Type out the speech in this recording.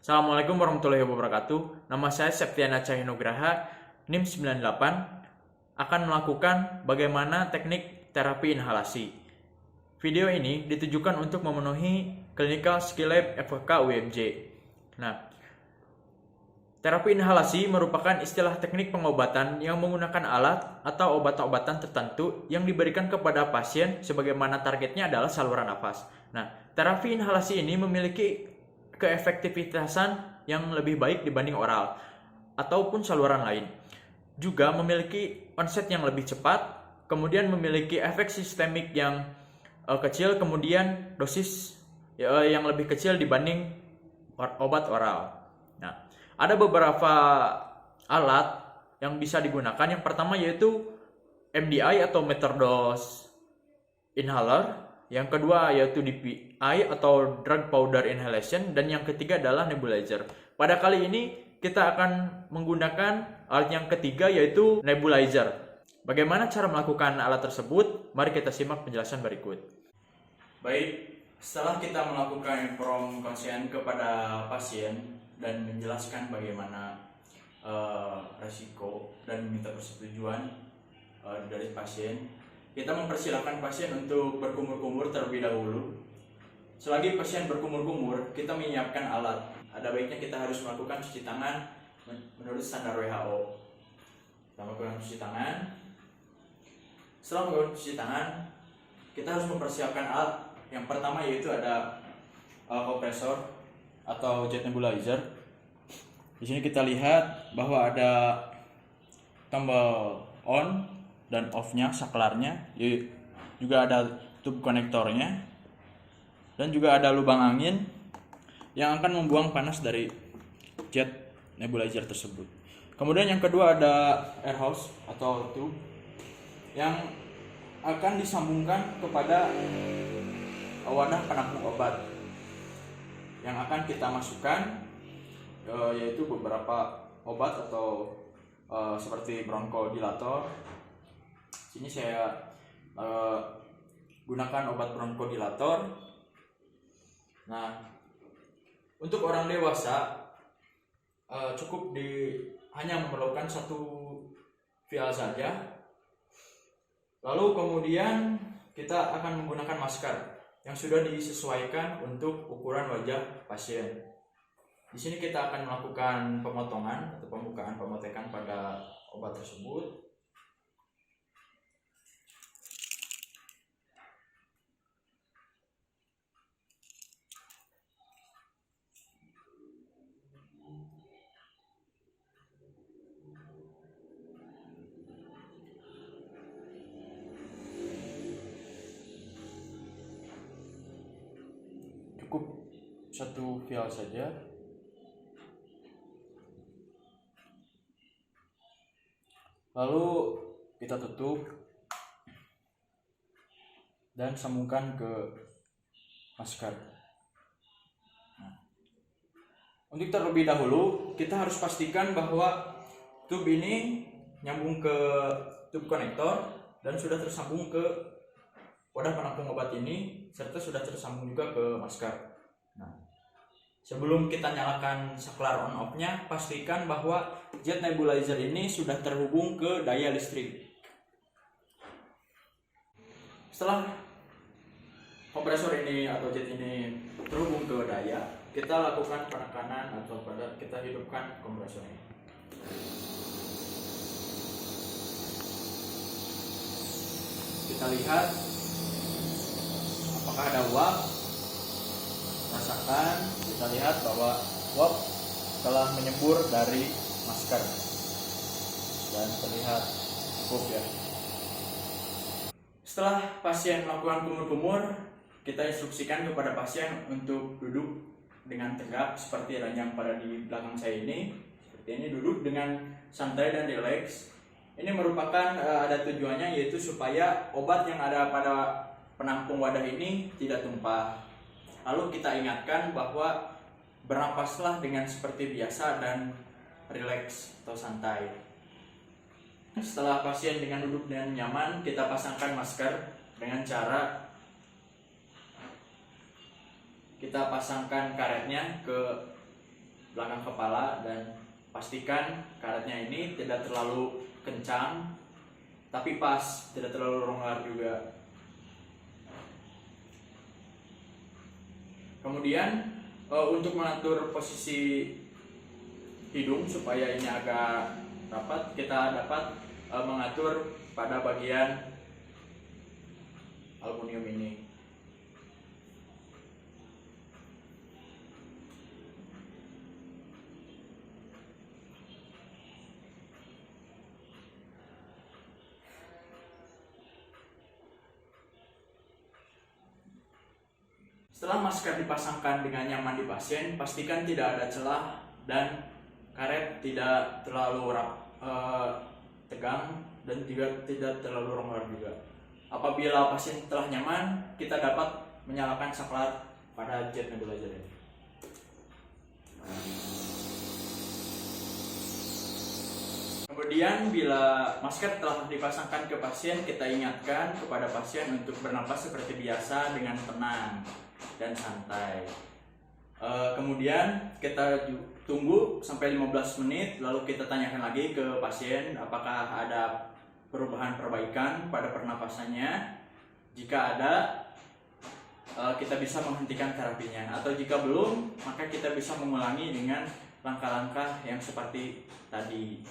Assalamualaikum warahmatullahi wabarakatuh. Nama saya Septiana Cahyonugraha, NIM 98, akan melakukan bagaimana teknik terapi inhalasi. Video ini ditujukan untuk memenuhi Clinical Skill Lab FK UMJ. Nah, terapi inhalasi merupakan istilah teknik pengobatan yang menggunakan alat atau obat-obatan tertentu yang diberikan kepada pasien sebagaimana targetnya adalah saluran nafas. Nah, terapi inhalasi ini memiliki keefektivitasan yang lebih baik dibanding oral ataupun saluran lain. Juga memiliki onset yang lebih cepat, kemudian memiliki efek sistemik yang kecil, kemudian dosis yang lebih kecil dibanding obat oral. Nah, ada beberapa alat yang bisa digunakan. Yang pertama yaitu MDI atau metered dose inhaler. Yang kedua yaitu DPI atau drug powder inhalation, dan yang ketiga adalah nebulizer. Pada kali ini kita akan menggunakan alat yang ketiga yaitu nebulizer. Bagaimana cara melakukan alat tersebut? Mari kita simak penjelasan berikut. Baik, setelah kita melakukan inform consent kepada pasien dan menjelaskan bagaimana resiko dan meminta persetujuan dari pasien, kita mempersilahkan pasien untuk berkumur-kumur terlebih dahulu. Selagi pasien berkumur-kumur, kita menyiapkan alat. Ada baiknya kita harus melakukan cuci tangan menurut standar WHO. Kita melakukan cuci tangan. Setelah melakukan cuci tangan, kita harus mempersiapkan alat. Yang pertama yaitu ada kompresor atau jet nebulizer. Di sini kita lihat bahwa ada tombol on dan off-nya, saklarnya, juga ada tube konektornya, dan juga ada lubang angin yang akan membuang panas dari jet nebulizer tersebut. Kemudian yang kedua ada air hose atau tube yang akan disambungkan kepada wadah penampung obat yang akan kita masukkan, yaitu beberapa obat atau seperti bronchodilator. Sini saya gunakan obat bronchodilator. Nah, untuk orang dewasa cukup hanya memerlukan satu vial saja. Lalu kemudian kita akan menggunakan masker yang sudah disesuaikan untuk ukuran wajah pasien. Di sini kita akan melakukan pemotongan atau pembukaan pemotekan pada obat tersebut. Cukup satu vial saja. Lalu kita tutup dan sambungkan ke masker. Nah, untuk terlebih dahulu kita harus pastikan bahwa tube ini nyambung ke tube konektor dan sudah tersambung ke wadah penampung obat ini, serta sudah tersambung juga ke masker. Nah, sebelum kita nyalakan saklar on off-nya, pastikan bahwa jet nebulizer ini sudah terhubung ke daya listrik. Setelah kompresor ini atau jet ini terhubung ke daya, kita lakukan penekanan atau kita hidupkan kompresornya. Kita lihat apakah ada uap. Rasakan, kita lihat bahwa uap telah menyembur dari masker dan terlihat cukup ya. Setelah pasien melakukan kumur-kumur, kita instruksikan kepada pasien untuk duduk dengan tegak seperti yang pada di belakang saya ini. Seperti ini, duduk dengan santai dan rileks. Ini merupakan ada tujuannya, yaitu supaya obat yang ada pada penampung wadah ini tidak tumpah. Lalu kita ingatkan bahwa bernapaslah dengan seperti biasa dan rileks atau santai. Setelah pasien dengan duduk dengan nyaman, kita pasangkan masker dengan cara kita pasangkan karetnya ke belakang kepala, dan pastikan karetnya ini tidak terlalu kencang tapi pas, tidak terlalu longgar juga. Kemudian untuk mengatur posisi hidung supaya ini agak rapat, kita dapat mengatur pada bagian aluminium ini. Setelah masker dipasangkan dengan nyaman di pasien, pastikan tidak ada celah dan karet tidak terlalu tegang dan juga tidak terlalu longgar juga. Apabila pasien telah nyaman, kita dapat menyalakan saklar pada jet nebulizer ini. Kemudian bila masker telah dipasangkan ke pasien, kita ingatkan kepada pasien untuk bernapas seperti biasa dengan tenang dan santai. Kemudian kita tunggu sampai 15 menit, lalu kita tanyakan lagi ke pasien apakah ada perubahan perbaikan pada pernapasannya. Jika ada, kita bisa menghentikan terapinya, atau jika belum, maka kita bisa mengulangi dengan langkah-langkah yang seperti tadi.